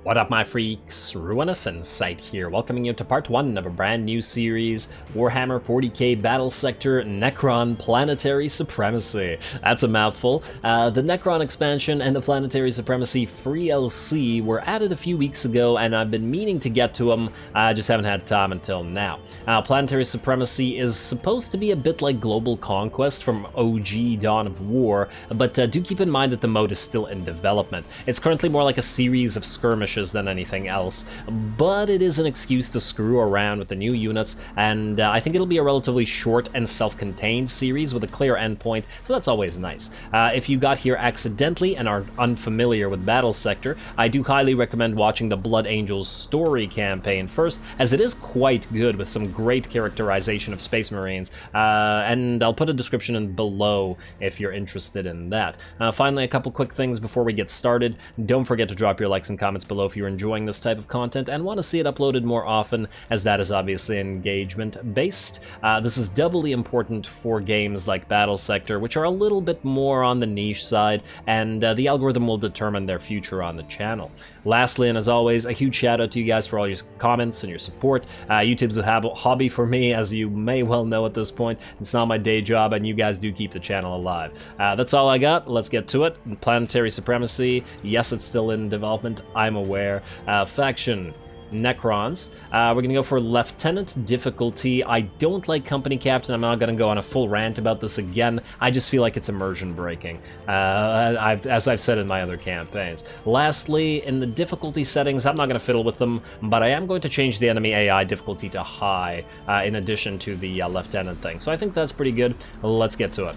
What up, my freaks? RuinousInsight here, welcoming you to part 1 of a brand new series, Warhammer 40k Battlesector Necron Planetary Supremacy. That's a mouthful. The Necron expansion and the Planetary Supremacy free LC were added a few weeks ago, and I've been meaning to get to them, I just haven't had time until now. Planetary Supremacy is supposed to be a bit like Global Conquest from OG Dawn of War, but do keep in mind that the mode is still in development. It's currently more like a series of skirmishes than anything else, but it is an excuse to screw around with the new units, and I think it'll be a relatively short and self-contained series with a clear endpoint, so that's always nice. If you got here accidentally and are unfamiliar with Battlesector, I do highly recommend watching the Blood Angels story campaign first, as it is quite good with some great characterization of Space Marines, and I'll put a description in below if you're interested in that. Finally, a couple quick things before we get started. Don't forget to drop your likes and comments below if you're enjoying this type of content and want to see it uploaded more often, as that is obviously engagement-based. This is doubly important for games like Battlesector, which are a little bit more on the niche side, and the algorithm will determine their future on the channel. Lastly, and as always, a huge shout out to you guys for all your comments and your support. YouTube's a hobby for me, as you may well know at this point. It's not my day job, and you guys do keep the channel alive. That's all I got. Let's get to it. Planetary Supremacy, yes, it's still in development, I'm aware. Faction Necrons. We're gonna go for Lieutenant difficulty. I don't like Company Captain. I'm not gonna go on a full rant about this again. I just feel like it's immersion breaking, as I've said in my other campaigns. Lastly, in the difficulty settings, I'm not gonna fiddle with them, but I am going to change the enemy AI difficulty to high, in addition to the Lieutenant thing. So I think that's pretty good. Let's get to it.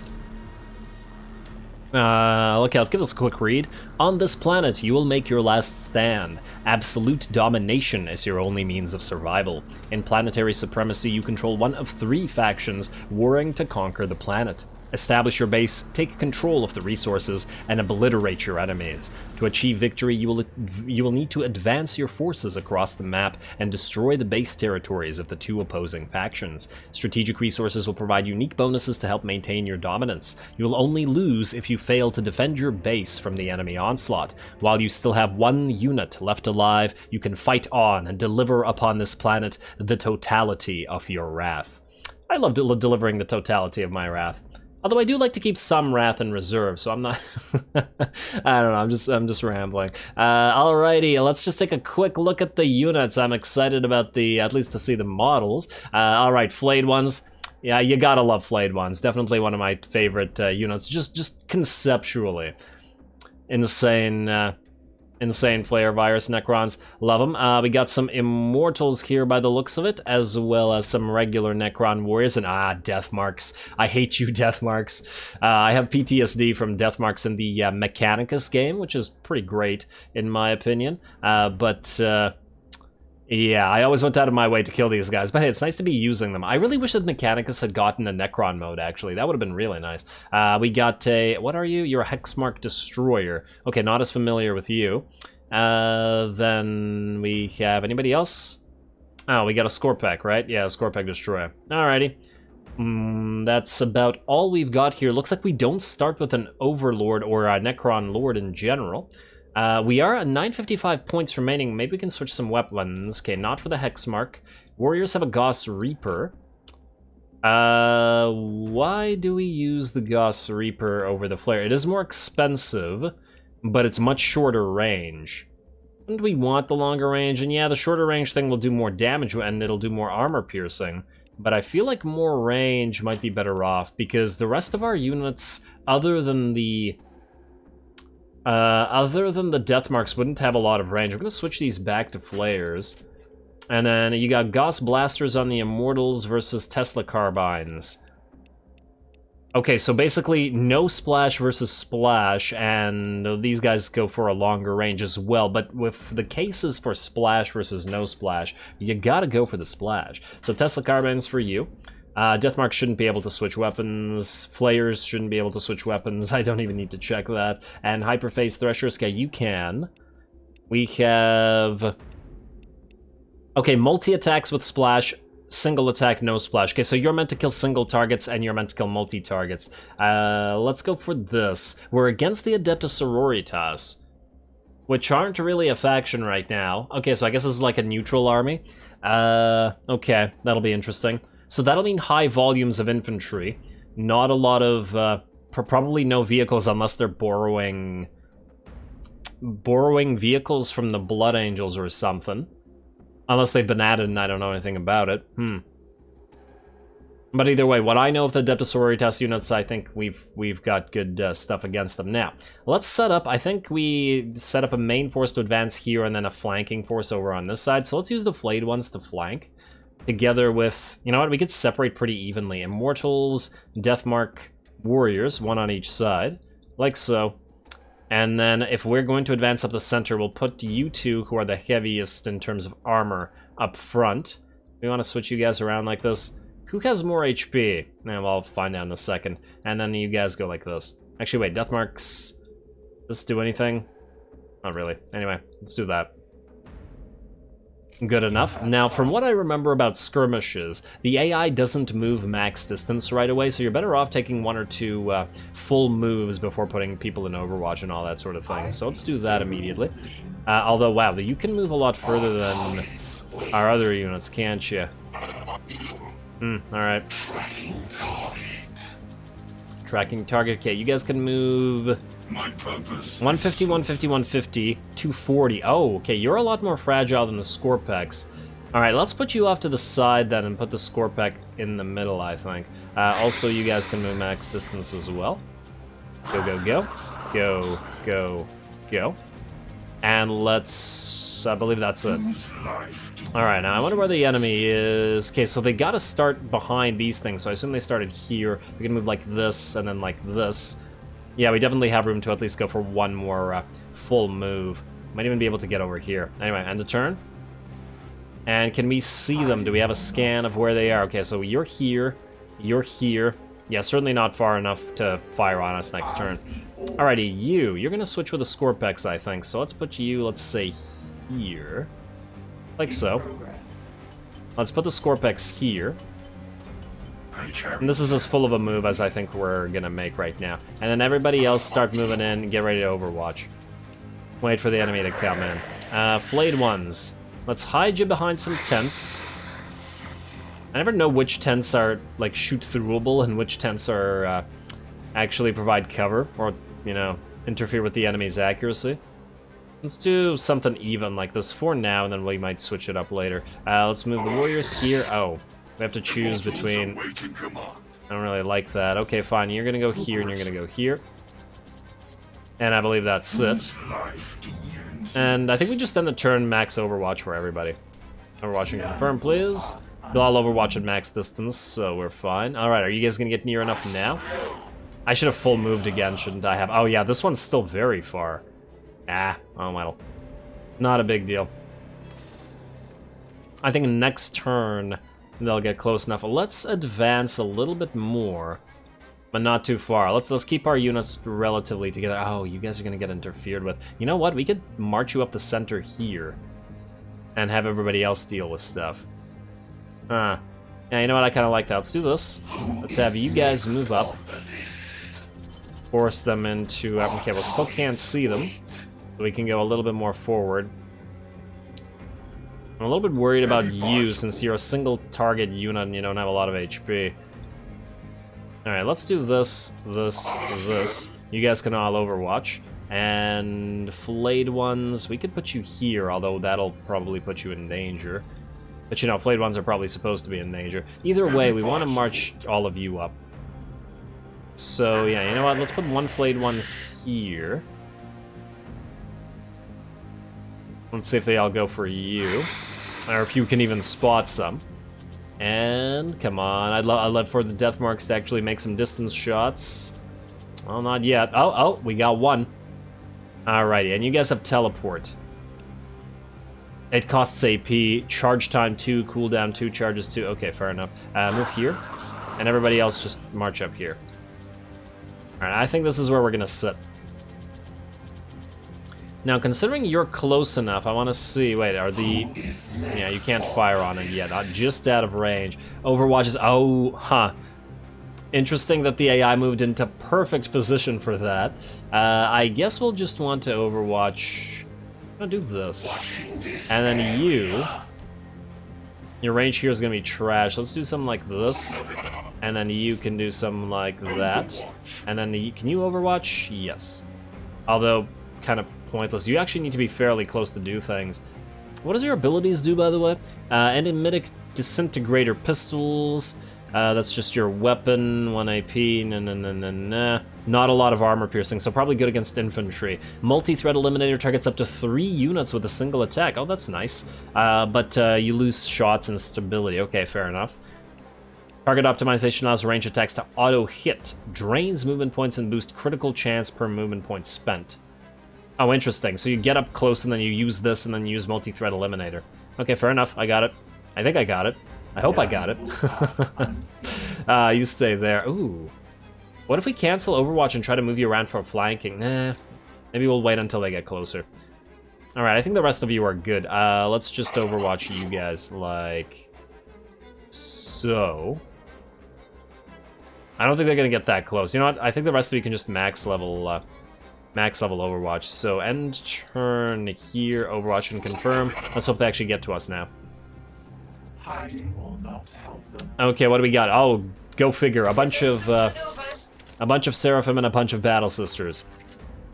Okay, let's give this a quick read. On this planet, you will make your last stand. Absolute domination is your only means of survival. In Planetary Supremacy, you control one of 3 factions warring to conquer the planet. Establish your base, take control of the resources, and obliterate your enemies. To achieve victory, you will need to advance your forces across the map and destroy the base territories of the 2 opposing factions. Strategic resources will provide unique bonuses to help maintain your dominance. You will only lose if you fail to defend your base from the enemy onslaught. While you still have 1 unit left alive, you can fight on and deliver upon this planet the totality of your wrath. I love delivering the totality of my wrath. Although I do like to keep some wrath in reserve, so I'm not... I don't know, I'm just rambling. Alrighty, let's just take a quick look at the units. I'm excited about at least to see the models. Alright, flayed ones. Yeah, you gotta love flayed ones. Definitely one of my favorite units, just conceptually. Insane Flare Virus Necrons. Love them. We got some Immortals here by the looks of it, as well as some regular Necron Warriors, and Death Marks. I hate you, Death Marks. I have PTSD from Death Marks in the Mechanicus game, which is pretty great, in my opinion. Yeah, I always went out of my way to kill these guys, but hey, it's nice to be using them. I really wish that Mechanicus had gotten a Necron mode, actually. That would have been really nice. We got a... What are you? You're a Hexmark Destroyer. Okay, not as familiar with you. Then we have... Anybody else? Oh, we got a Scorpek, right? Yeah, a Scorpek Destroyer. Alrighty. That's about all we've got here. Looks like we don't start with an Overlord or a Necron Lord in general. We are at 955 points remaining. Maybe we can switch some weapons. Okay, not for the Hexmark. Warriors have a Gauss Reaper. Why do we use the Gauss Reaper over the Flare? It is more expensive, but it's much shorter range. And we want the longer range, and yeah, the shorter range thing will do more damage, and it'll do more armor piercing. But I feel like more range might be better off, because the rest of our units, other than the Death Marks, wouldn't have a lot of range. We're going to switch these back to Flares. And then you got Gauss Blasters on the Immortals versus Tesla Carbines. Okay, so basically no Splash versus Splash, and these guys go for a longer range as well. But with the cases for Splash versus no Splash, you gotta go for the Splash. So Tesla Carbines for you. Deathmark shouldn't be able to switch weapons. Flayers shouldn't be able to switch weapons. I don't even need to check that. And Hyperphase Threshers, okay, you can. We have... Okay, multi-attacks with Splash, single attack, no Splash. Okay, so you're meant to kill single targets, and you're meant to kill multi-targets. Let's go for this. We're against the Adeptus Sororitas. which aren't really a faction right now. Okay, so I guess this is like a neutral army. Okay, that'll be interesting. So that'll mean high volumes of infantry. Not a lot of, probably no vehicles unless they're borrowing vehicles from the Blood Angels or something. Unless they've been added and I don't know anything about it. But either way, what I know of the Adeptus Sororitas units, I think we've got good stuff against them. Now, let's set up, I think we set up a main force to advance here and then a flanking force over on this side. So let's use the flayed ones to flank. Together with, you know what, we could separate pretty evenly. Immortals, Deathmark Warriors, one on each side. Like so. And then if we're going to advance up the center, we'll put you two, who are the heaviest in terms of armor, up front. We want to switch you guys around like this. Who has more HP? Well, I'll find out in a second. And then you guys go like this. Actually, wait, Deathmarks... Does this do anything? Not really. Anyway, let's do that. Good enough. Now, from what I remember about skirmishes, the AI doesn't move max distance right away, so you're better off taking one or two full moves before putting people in Overwatch and all that sort of thing. So let's do that immediately. Although, wow, you can move a lot further than our other units, can't you? Alright. Tracking target. Okay, you guys can move... 150, 150, 150, 240. Oh, okay, you're a lot more fragile than the Scorpex. Alright, let's put you off to the side then and put the Scorpec in the middle, I think. Also, you guys can move max distance as well. Go, go, go. Go, go, go. And let's... I believe that's it. Alright, now I wonder where the enemy is. Okay, so they gotta start behind these things, so I assume they started here. We can move like this, and then like this. Yeah, we definitely have room to at least go for one more full move. Might even be able to get over here. Anyway, end of turn. And can we see them? Do we have a scan of where they are? Okay, so you're here. You're here. Yeah, certainly not far enough to fire on us next turn. Alrighty, you're gonna switch with a Scorpex, I think. So let's put you, let's say, here. Like so. Let's put the Scorpex here. And this is as full of a move as I think we're gonna make right now. And then everybody else start moving in and get ready to Overwatch. Wait for the enemy to come in. Flayed ones. Let's hide you behind some tents. I never know which tents are, like, shoot-throughable and which tents are, actually provide cover, or, you know, interfere with the enemy's accuracy. Let's do something even like this for now, and then we might switch it up later. Let's move the warriors here. Oh. We have to choose between... I don't really like that. Okay, fine. You're gonna go here, and you're gonna go here. And I believe that's it. And I think we just end the turn max Overwatch for everybody. Overwatch and confirm, please. They'll all Overwatch at max distance, so we're fine. Alright, are you guys gonna get near enough now? I should have full moved again, shouldn't I have? Oh yeah, this one's still very far. Oh well. Not a big deal. I think next turn... they'll get close enough. Let's advance a little bit more, but not too far. Let's keep our units relatively together. Oh, you guys are gonna get interfered with. You know what? We could march you up the center here and have everybody else deal with stuff. Yeah, you know what? I kind of like that. Let's do this. Let's have you guys move up. Force them into... okay, we still can't see them, so we can go a little bit more forward. I'm a little bit worried about you, since you're a single target unit and you don't have a lot of HP. Alright, let's do this, this, this. You guys can all Overwatch. And flayed ones, we could put you here, although that'll probably put you in danger. But you know, flayed ones are probably supposed to be in danger. Either way, we want to march all of you up. So yeah, you know what, let's put one flayed one here. Let's see if they all go for you. Or if you can even spot some. And, come on, I'd love for the Deathmarks to actually make some distance shots. Well, not yet. Oh, we got one. Alrighty, and you guys have teleport. It costs AP, charge time 2, cooldown 2, charges 2. Okay, fair enough. Move here, and everybody else just march up here. Alright, I think this is where we're gonna sit. Now, considering you're close enough, I want to see... wait, are the... yeah, you can't fire on it yet. Just out of range. Overwatch is... oh, huh. Interesting that the AI moved into perfect position for that. I guess we'll just want to Overwatch I'm gonna do this. And then you... Your range here is gonna be trash. Let's do something like this. And then you can do something like that. And then can you overwatch? Yes. Although, kind of pointless. You actually need to be fairly close to do things. What does your abilities do, by the way? Enigmatic Disintegrator Pistols. That's just your weapon, 1 AP, nah. Not a lot of armor piercing, so probably good against infantry. Multi-threat eliminator targets up to 3 units with a single attack. Oh, that's nice. But you lose shots and stability. Okay, fair enough. Target optimization allows range attacks to auto-hit, drains movement points, and boost critical chance per movement point spent. Oh, interesting. So you get up close, and then you use this, and then you use multi-threat eliminator. Okay, fair enough. I got it. I think I got it. I hope I got it. You stay there. Ooh. What if we cancel Overwatch and try to move you around for flanking? Nah. Maybe we'll wait until they get closer. Alright, I think the rest of you are good. Let's just Overwatch you guys, like... So... I don't think they're gonna get that close. You know what? I think the rest of you can just max level Overwatch. So, end turn here, Overwatch and confirm. Let's hope they actually get to us now. Hiding will not help them. Okay, what do we got? Oh, go figure. A bunch of Seraphim and a bunch of Battle Sisters.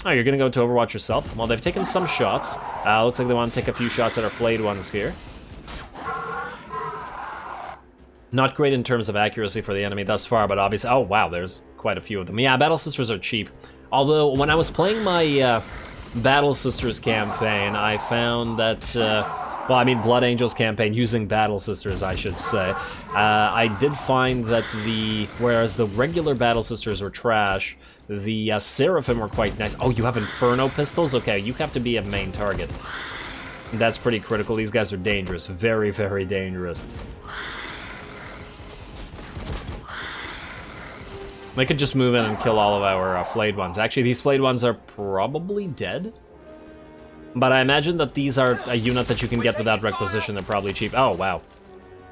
Oh, you're gonna go to Overwatch yourself? Well, they've taken some shots. Looks like they want to take a few shots at our flayed ones here. Not great in terms of accuracy for the enemy thus far, but obviously... Oh, wow, there's quite a few of them. Yeah, Battle Sisters are cheap. Although, when I was playing my Battle Sisters campaign, I found that... well, I mean, Blood Angels campaign, using Battle Sisters, I should say. I did find that whereas the regular Battle Sisters were trash, the Seraphim were quite nice. Oh, you have Inferno pistols? Okay, you have to be a main target. That's pretty critical. These guys are dangerous. Very, very dangerous. They could just move in and kill all of our flayed ones. Actually, these flayed ones are probably dead. But I imagine that these are a unit that you can get without requisition. They're probably cheap. Oh, wow.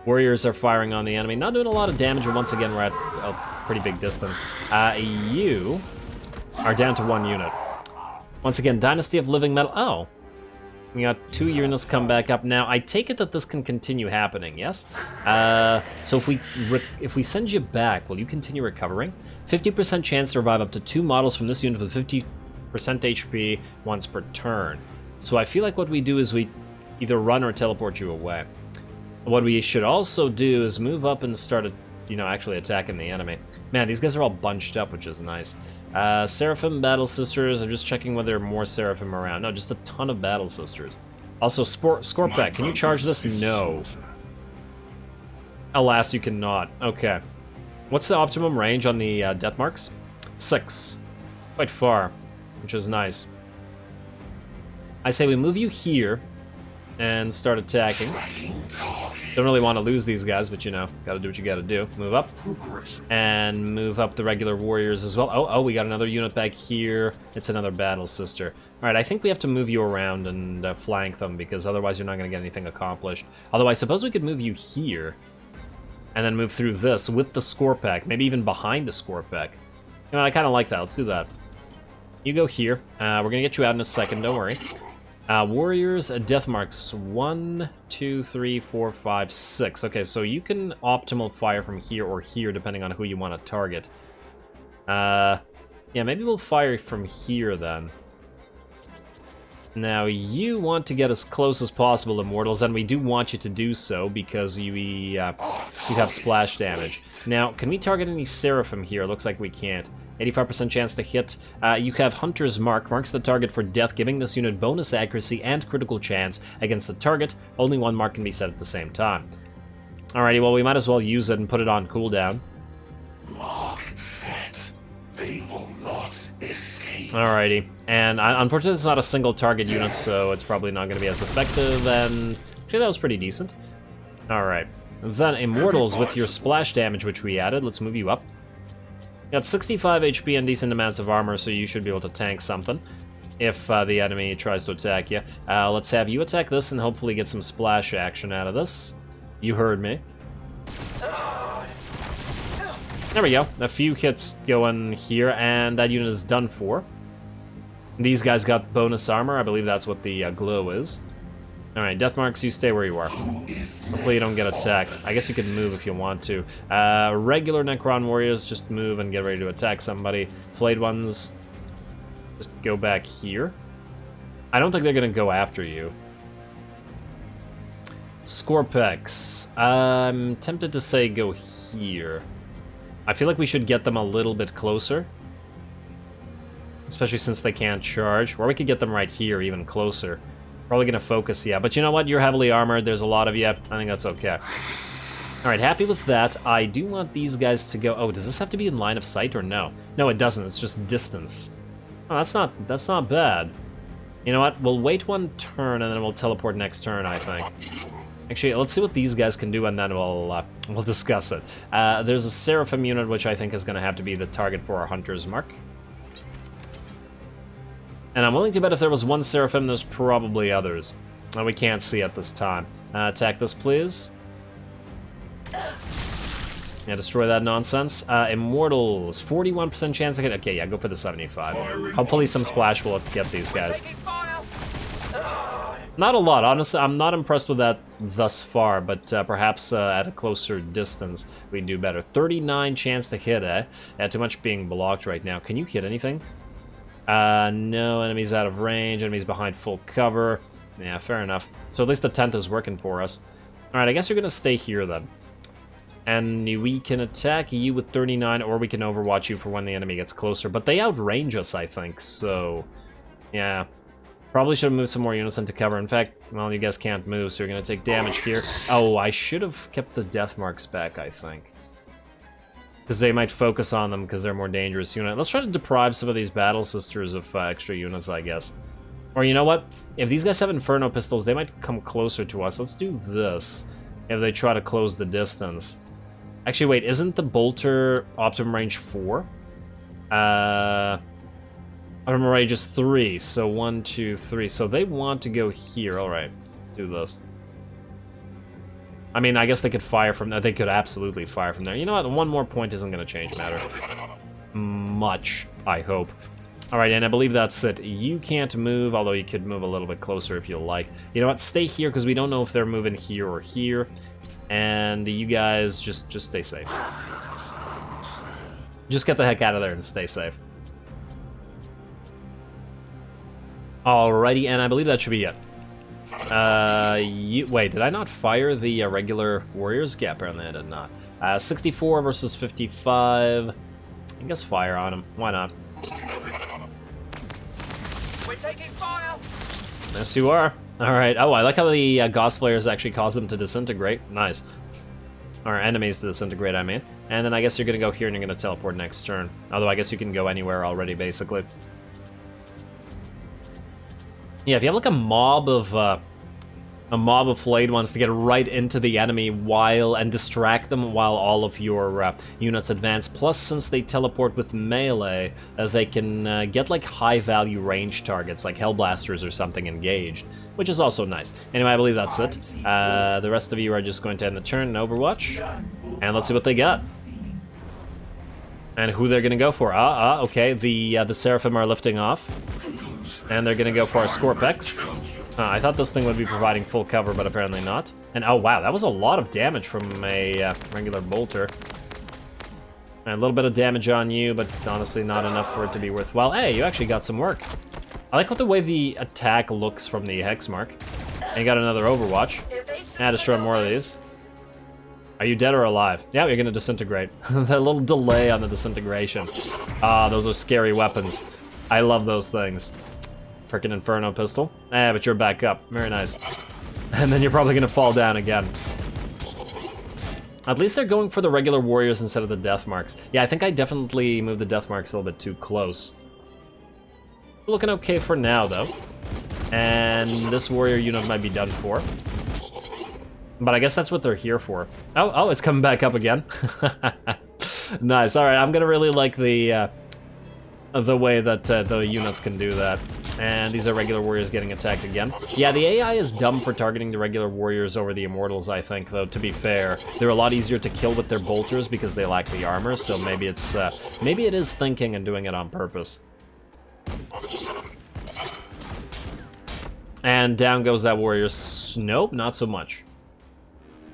Warriors are firing on the enemy. Not doing a lot of damage, but once again, we're at a pretty big distance. You are down to 1 unit. Once again, Dynasty of Living Metal. Oh. We got 2 units come back up now. I take it that this can continue happening, yes? So if we send you back, will you continue recovering? 50% chance to revive up to 2 models from this unit with 50% HP once per turn. So I feel like what we do is we either run or teleport you away. What we should also do is move up and start, actually attacking the enemy. Man, these guys are all bunched up, which is nice. Seraphim Battle Sisters. I'm just checking whether there are more Seraphim around. No, just a ton of Battle Sisters. Also, Scorpec, can you charge this? No. Alas, you cannot. Okay. What's the optimum range on the death marks? 6. Quite far, which is nice. I say we move you here and start attacking. Don't really want to lose these guys, but gotta do what you gotta do. Move up. And move up the regular warriors as well. Oh, we got another unit back here. It's another Battle Sister. Alright, I think we have to move you around and flank them, because otherwise you're not gonna get anything accomplished. Although I suppose we could move you here and then move through this with the Scorpec, maybe even behind the Scorpec. I kind of like that. Let's do that. You go here. We're gonna get you out in a second, don't worry. Warriors, death marks. 1, 2, 3, 4, 5, 6. Okay, so you can optimal fire from here or here, depending on who you want to target. Yeah, maybe we'll fire from here, then. Now, you want to get as close as possible to mortals, and we do want you to do so, because you have splash damage. Now, can we target any Seraphim here? Looks like we can't. 85% chance to hit. You have Hunter's Mark, marks the target for death, giving this unit bonus accuracy and critical chance against the target. Only 1 mark can be set at the same time. Alrighty, well, we might as well use it and put it on cooldown. Lock set. They will not escape. Alrighty, and unfortunately it's not a single target unit, so it's probably not going to be as effective, and actually that was pretty decent. Alright, then Immortals with your splash damage, which we added. Let's move you up. You got 65 HP and decent amounts of armor, so you should be able to tank something if the enemy tries to attack you. Let's have you attack this and hopefully get some splash action out of this. You heard me. There we go. A few hits going here, and that unit is done for. These guys got bonus armor. I believe that's what the glow is. Alright, Deathmarks, you stay where you are. Hopefully you don't get attacked. I guess you can move if you want to. Regular Necron warriors, just move and get ready to attack somebody. Flayed ones, just go back here. I don't think they're going to go after you. Scorpex. I'm tempted to say go here. I feel like we should get them a little bit closer. Especially since they can't charge. Or we could get them right here, even closer. Probably going to focus, yeah. But you know what? You're heavily armored. There's a lot of you. I think that's okay. Alright, happy with that. I do want these guys to go... Oh, does this have to be in line of sight or no? No, it doesn't. It's just distance. Oh, that's not bad. You know what? We'll wait one turn and then we'll teleport next turn, I think. Actually, let's see what these guys can do and then we'll discuss it. There's a Seraphim unit, which I think is going to have to be the target for our Hunter's Mark. And I'm willing to bet if there was one Seraphim, there's probably others. And we can't see at this time. Attack this, please. Yeah, destroy that nonsense. Immortals, 41% chance to hit. Okay, yeah, go for the 75. Hopefully some splash will get these guys. Not a lot, honestly. I'm not impressed with that thus far, but perhaps at a closer distance we do better. 39 chance to hit, eh? Too much being blocked right now. Can you hit anything? No, enemies out of range, enemies behind full cover. Yeah, fair enough. So at least the tent is working for us. Alright, I guess you're gonna stay here then. And we can attack you with 39, or we can overwatch you for when the enemy gets closer. But they outrange us, I think, so... Yeah. Probably should have moved some more units into cover. In fact, well, you guys can't move, so you're gonna take damage here. Oh, I should have kept the death marks back, I think. Because they might focus on them because they're more dangerous unit. Let's try to deprive some of these Battle Sisters of extra units, I guess. Or you know what? If these guys have Inferno pistols, they might come closer to us. Let's do this. If they try to close the distance. Actually, wait, isn't the Bolter optimum range 4? Optimum range is 3, so 1, 2, 3. So they want to go here. Alright, let's do this. I mean, I guess they could fire from there. They could absolutely fire from there. You know what? One more point isn't going to change matter much, I hope. Alright, and I believe that's it. You can't move, although you could move a little bit closer if you like. You know what? Stay here, because we don't know if they're moving here or here. And you guys just stay safe. Just get the heck out of there and stay safe. Alrighty, and I believe that should be it. Wait, did I not fire the regular warriors? Yeah, apparently I did not. 64 versus 55. I guess fire on them. Why not? We're taking fire! Yes, you are. Alright. Oh, I like how the Gauss flares actually cause them to disintegrate. Nice. Or enemies to disintegrate, I mean. And then I guess you're gonna go here and you're gonna teleport next turn. Although I guess you can go anywhere already, basically. Yeah, if you have like a mob of flayed ones to get right into the enemy and distract them while all of your units advance. Plus, since they teleport with melee, they can get like high-value range targets, like Hellblasters or something engaged, which is also nice. Anyway, I believe that's it. The rest of you are just going to end the turn in Overwatch, and let's see what they got. And who they're gonna go for. Okay, the Seraphim are lifting off. And they're gonna go for our Scorpex. I thought this thing would be providing full cover, but apparently not. And oh wow, that was a lot of damage from a regular bolter. And a little bit of damage on you, but honestly not enough for it to be worthwhile. Hey, you actually got some work. I like the way the attack looks from the hex mark. And you got another Overwatch. Destroy more of these. Are you dead or alive? Yeah, you're gonna disintegrate. That little delay on the disintegration. Those are scary weapons. I love those things. Frickin' Inferno pistol. But you're back up. Very nice. And then you're probably gonna fall down again. At least they're going for the regular warriors instead of the death marks. Yeah, I think I definitely moved the death marks a little bit too close. Looking okay for now, though. And this warrior unit might be done for. But I guess that's what they're here for. Oh, it's coming back up again. Nice. All right, I'm gonna really like the way that the units can do that. And these are regular warriors getting attacked again. Yeah, the AI is dumb for targeting the regular warriors over the immortals, I think, though, to be fair. They're a lot easier to kill with their bolters because they lack the armor, so maybe it's maybe it is thinking and doing it on purpose. And down goes that warrior. Nope, not so much.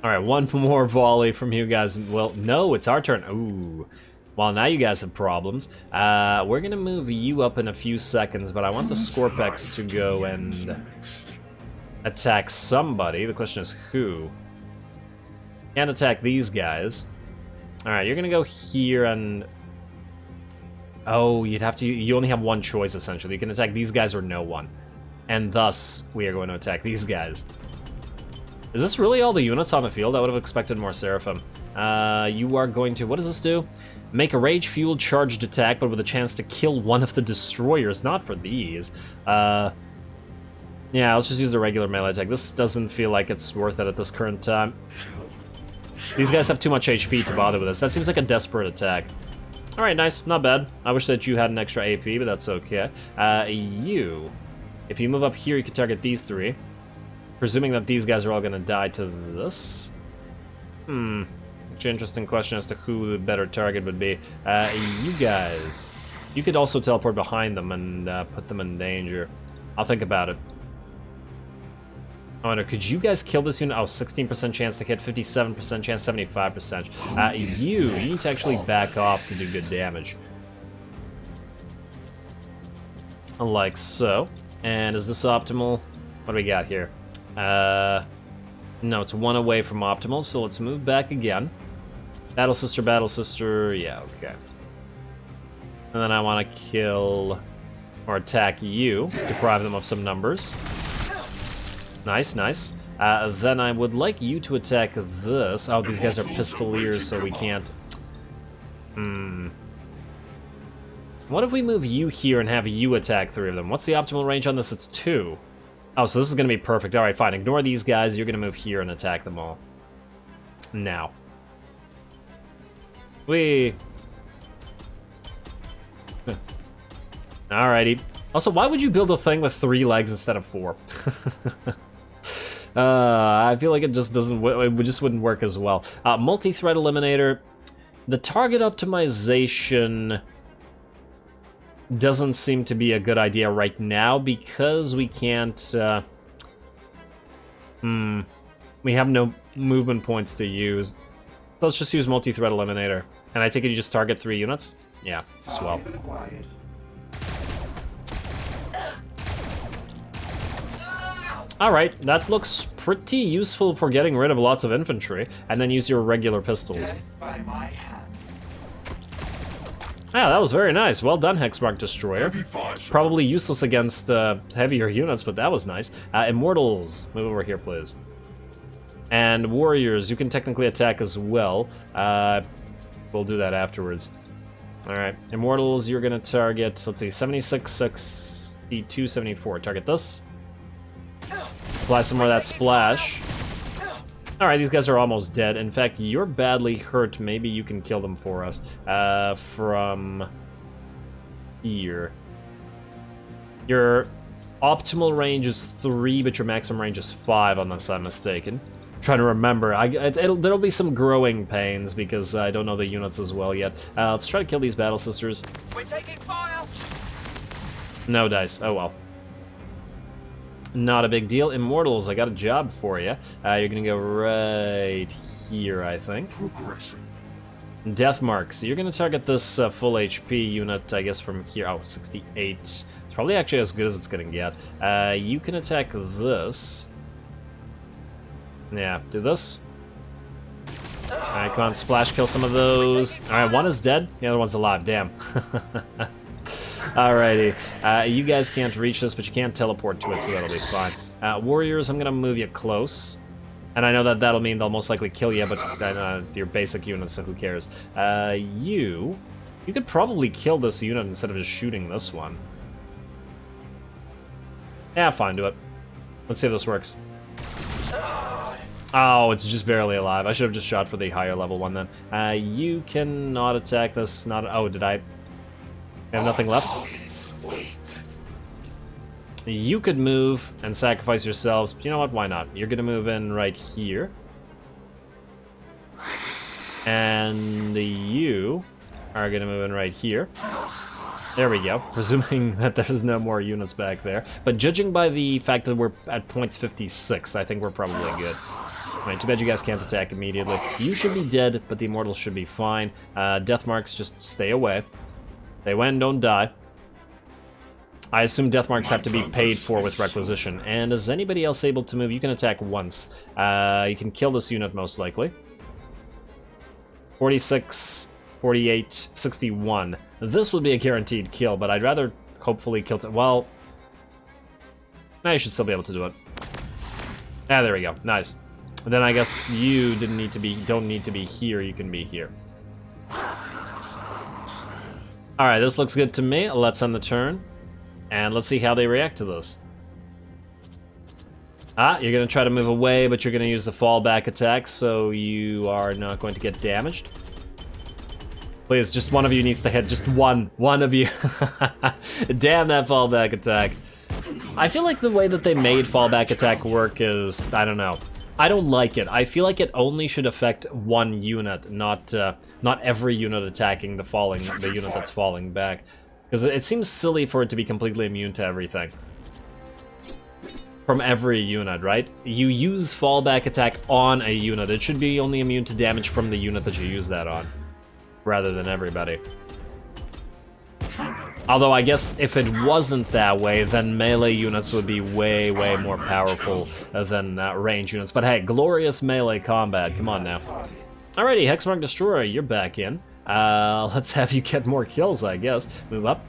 Alright, one more volley from you guys. Well, no, it's our turn. Ooh. Well, now you guys have problems. We're gonna move you up in a few seconds, but I want the Scorpex to go and attack somebody. The question is who? Can't attack these guys. Alright, you're gonna go here and... Oh, you'd have to... You only have one choice, essentially. You can attack these guys or no one. And thus, we are going to attack these guys. Is this really all the units on the field? I would have expected more Seraphim. You are going to... What does this do? Make a rage-fueled charged attack, but with a chance to kill one of the destroyers. Not for these. Yeah, let's just use the regular melee attack. This doesn't feel like it's worth it at this current time. These guys have too much HP to bother with this. That seems like a desperate attack. Alright, nice. Not bad. I wish that you had an extra AP, but that's okay. You... If you move up here, you can target these three. Presuming that these guys are all gonna die to this. Actually, interesting question as to who the better target would be. You guys. You could also teleport behind them and put them in danger. I'll think about it. Oh no, could you guys kill this unit? Oh, 16% chance to hit, 57% chance, 75%. You need to actually back off to do good damage. Like so. And is this optimal? What do we got here? No, it's one away from optimal, so let's move back again. Battle Sister, yeah, okay. And then I want to kill or attack you, deprive them of some numbers. Nice, nice. Then I would like you to attack this. Oh, these guys are pistoliers, so we can't... What if we move you here and have you attack three of them? What's the optimal range on this? It's 2. Oh, so this is going to be perfect. Alright, fine. Ignore these guys. You're going to move here and attack them all. Now. Whee! Alrighty. Also, why would you build a thing with 3 legs instead of 4? I feel like it just doesn't... It just wouldn't work as well. Multi-threat eliminator. The target optimization... doesn't seem to be a good idea right now because we can't, we have no movement points to use. Let's just use multi-threat eliminator. And I take it you just target 3 units? Yeah, swell. Alright, that looks pretty useful for getting rid of lots of infantry, and then use your regular pistols. Yeah, that was very nice. Well done, Hexmark Destroyer. Probably useless against heavier units, but that was nice. Immortals, move over here, please. And Warriors, you can technically attack as well. We'll do that afterwards. Alright, Immortals, you're going to target, let's see, 76, 62, 74. Target this. Apply some more of that splash. Alright, these guys are almost dead. In fact, you're badly hurt. Maybe you can kill them for us. From here. Your optimal range is 3, but your maximum range is 5, unless I'm mistaken. I'm trying to remember. There'll be some growing pains, because I don't know the units as well yet. Let's try to kill these Battle Sisters. We're taking fire! No dice. Oh well. Not a big deal. Immortals, I got a job for you. You're gonna go right here, I think. Progressing. Death Marks. You're gonna target this full HP unit, I guess, from here. Oh, 68. It's probably actually as good as it's gonna get. You can attack this. Yeah, do this. Alright, come on, splash kill some of those. Alright, one is dead, the other one's alive, damn. Alrighty, you guys can't reach this, but you can teleport to it, so that'll be fine. Warriors, I'm gonna move you close. And I know that that'll mean they'll most likely kill you, but your basic units, so who cares. You could probably kill this unit instead of just shooting this one. Yeah, fine, do it. Let's see if this works. Oh, it's just barely alive. I should have just shot for the higher level one then. You cannot attack this. Not. Oh, did I have nothing left? Wait. You could move and sacrifice yourselves. You know what? Why not? You're gonna move in right here. And you are gonna move in right here. There we go, presuming that there's no more units back there. But judging by the fact that we're at points 56, I think we're probably good. Alright, too bad you guys can't attack immediately. You should be dead, but the Immortals should be fine. Death marks, just stay away. They win, don't die. I assume death marks have to be paid for with requisition. And is anybody else able to move? You can attack once. You can kill this unit most likely. 46, 48, 61. This would be a guaranteed kill, but I'd rather hopefully kill it. Well, I should still be able to do it. Ah, there we go. Nice. And then I guess you don't need to be here. You can be here. Alright, this looks good to me. Let's end the turn. And let's see how they react to this. Ah, you're going to try to move away, but you're going to use the fallback attack, so you are not going to get damaged. Please, just one of you needs to hit. Just one. One of you. Damn that fallback attack. I feel like the way that they made fallback attack work is, I don't know. I don't like it. I feel like it only should affect one unit, not every unit attacking the unit that's falling back. Because it seems silly for it to be completely immune to everything. From every unit, right? You use fallback attack on a unit. It should be only immune to damage from the unit that you use that on, rather than everybody. Although I guess if it wasn't that way, then melee units would be way, way more powerful than range units. But hey, glorious melee combat. Come on now. Alrighty, Hexmark Destroyer, you're back in. Let's have you get more kills, I guess. Move up.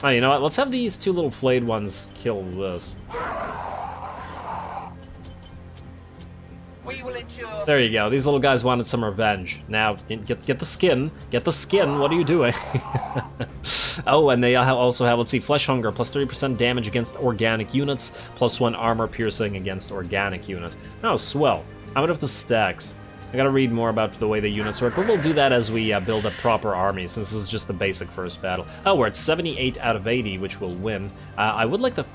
Oh, you know what? Let's have these two little flayed ones kill this. We will endure. There you go. These little guys wanted some revenge. Now, get the skin. Get the skin. What are you doing? Oh, and they also have, let's see, Flesh Hunger, plus 30% damage against organic units, plus 1 armor piercing against organic units. Oh, swell. How about if this stacks? I gotta read more about the way the units work, but we'll do that as we build a proper army, since this is just the basic first battle. Oh, we're at 78 out of 80, which will win. I would like to...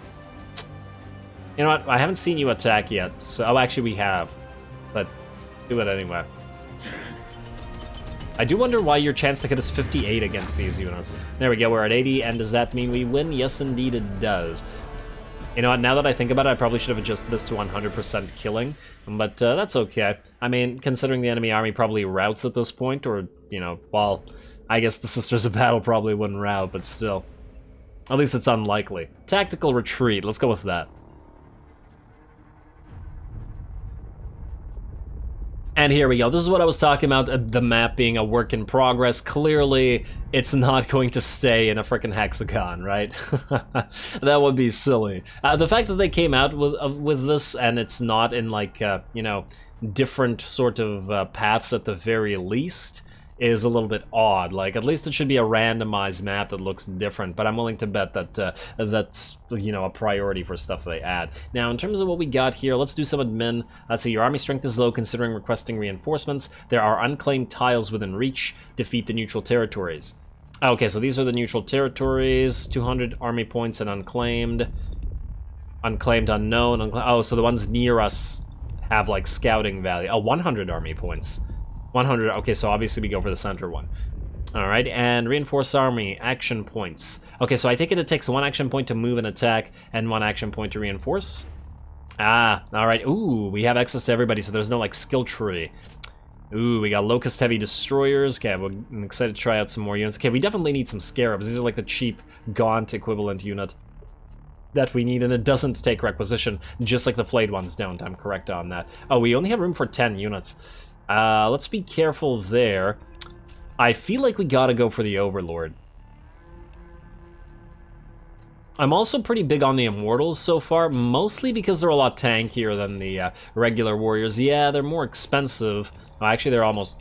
You know what? I haven't seen you attack yet, so... Oh, actually, we have. But do it anyway. I do wonder why your chance to hit is 58 against these units. There we go, we're at 80, and does that mean we win? Yes, indeed it does. You know what, now that I think about it, I probably should have adjusted this to 100% killing, but that's okay. I mean, considering the enemy army probably routs at this point, or, you know, well, I guess the Sisters of Battle probably wouldn't rout, but still. At least it's unlikely. Tactical retreat, let's go with that. And here we go. This is what I was talking about, the map being a work in progress. Clearly, it's not going to stay in a frickin' hexagon, right? That would be silly. The fact that they came out with this and it's not in, like, you know, different sort of paths at the very least is a little bit odd. Like, at least it should be a randomized map that looks different, but I'm willing to bet that that's, you know, a priority for stuff they add. Now, in terms of what we got here, let's do some admin. Let's see, your army strength is low considering requesting reinforcements. There are unclaimed tiles within reach. Defeat the neutral territories. Okay, so these are the neutral territories. 200 army points and unclaimed. Unclaimed, unknown. Oh, so the ones near us have, like, scouting value. Oh, 100 army points. 100, okay, so obviously we go for the center one. Alright, and reinforce army, action points. Okay, so I take it takes 1 action point to move and attack, and 1 action point to reinforce. Ah, alright, ooh, we have access to everybody, so there's no, like, skill tree. Ooh, we got Locust Heavy Destroyers. Okay, I'm excited to try out some more units. Okay, we definitely need some Scarabs. These are like the cheap, gaunt equivalent unit that we need, and it doesn't take requisition, just like the flayed ones don't. I'm correct on that. Oh, we only have room for 10 units. Let's be careful there. I feel like we gotta go for the Overlord. I'm also pretty big on the Immortals so far, mostly because they're a lot tankier than the regular warriors. Yeah, they're more expensive. Well, actually, they're almost...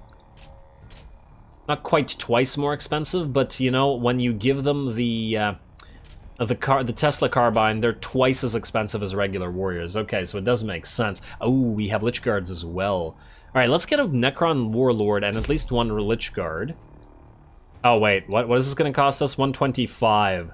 not quite twice more expensive, but, you know, when you give them the Tesla Carbine, they're twice as expensive as regular warriors. Okay, so it does make sense. Oh, we have Lich Guards as well. Alright, let's get a Necron Warlord and at least 1 Lich Guard. Oh, wait, what is this going to cost us? 125.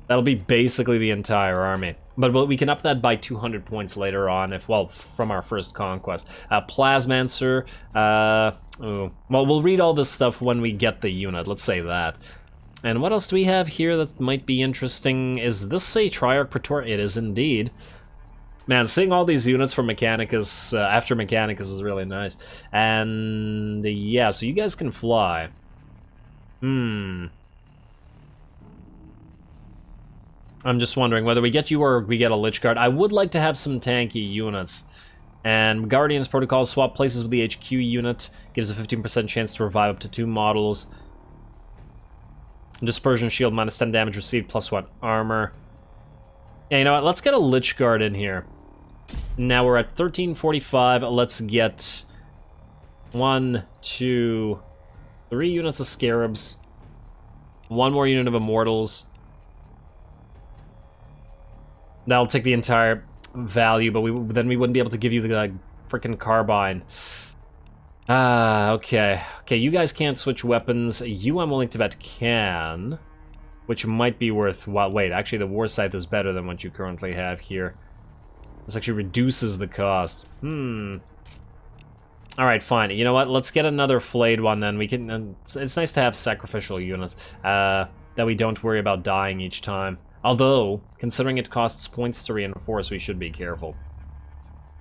That'll be basically the entire army. But we can up that by 200 points later on, if, well, from our first conquest. Plasmancer, well, we'll read all this stuff when we get the unit, let's say that. And what else do we have here that might be interesting? Is this a Triarch Praetorian? It is indeed. Man, seeing all these units from Mechanicus, after Mechanicus is really nice. And yeah, so you guys can fly. I'm just wondering whether we get you or we get a Lich Guard. I would like to have some tanky units. And Guardian's Protocol, swap places with the HQ unit. Gives a 15% chance to revive up to 2 models. Dispersion Shield, minus 10 damage received, plus 1 armor. Yeah, you know what? Let's get a Lich Guard in here. Now we're at 1345. Let's get 1, 2, 3 units of Scarabs. 1 more unit of Immortals. That'll take the entire value, but then we wouldn't be able to give you the freaking Carbine. Okay. Okay, you guys can't switch weapons. You, I'm willing to bet, can. Which might be worth... Well, wait, actually the War Scythe is better than what you currently have here. This actually reduces the cost. Alright, fine. You know what? Let's get another flayed one then. We can... it's nice to have sacrificial units. That we don't worry about dying each time. Although, considering it costs points to reinforce, we should be careful.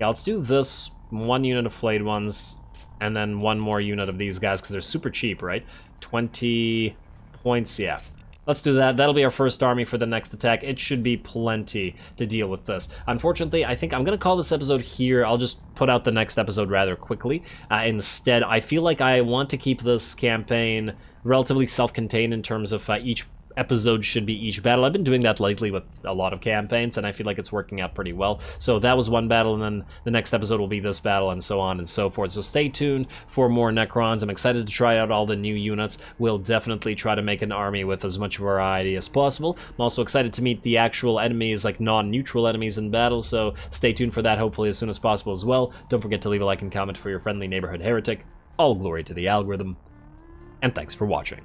Yeah, let's do this. 1 unit of flayed ones. And then 1 more unit of these guys, because they're super cheap, right? 20 points, yeah. Let's do that. That'll be our first army for the next attack. It should be plenty to deal with this. Unfortunately, I think I'm going to call this episode here. I'll just put out the next episode rather quickly. Instead, I feel like I want to keep this campaign relatively self-contained in terms of each episode should be each battle. I've been doing that lately with a lot of campaigns, and I feel like it's working out pretty well. So that was one battle, and then the next episode will be this battle, and so on and so forth. So stay tuned for more Necrons. I'm excited to try out all the new units. We'll definitely try to make an army with as much variety as possible. I'm also excited to meet the actual enemies, like non-neutral enemies in battle, so stay tuned for that hopefully as soon as possible as well. Don't forget to leave a like and comment for your friendly neighborhood heretic. All glory to the algorithm, and thanks for watching.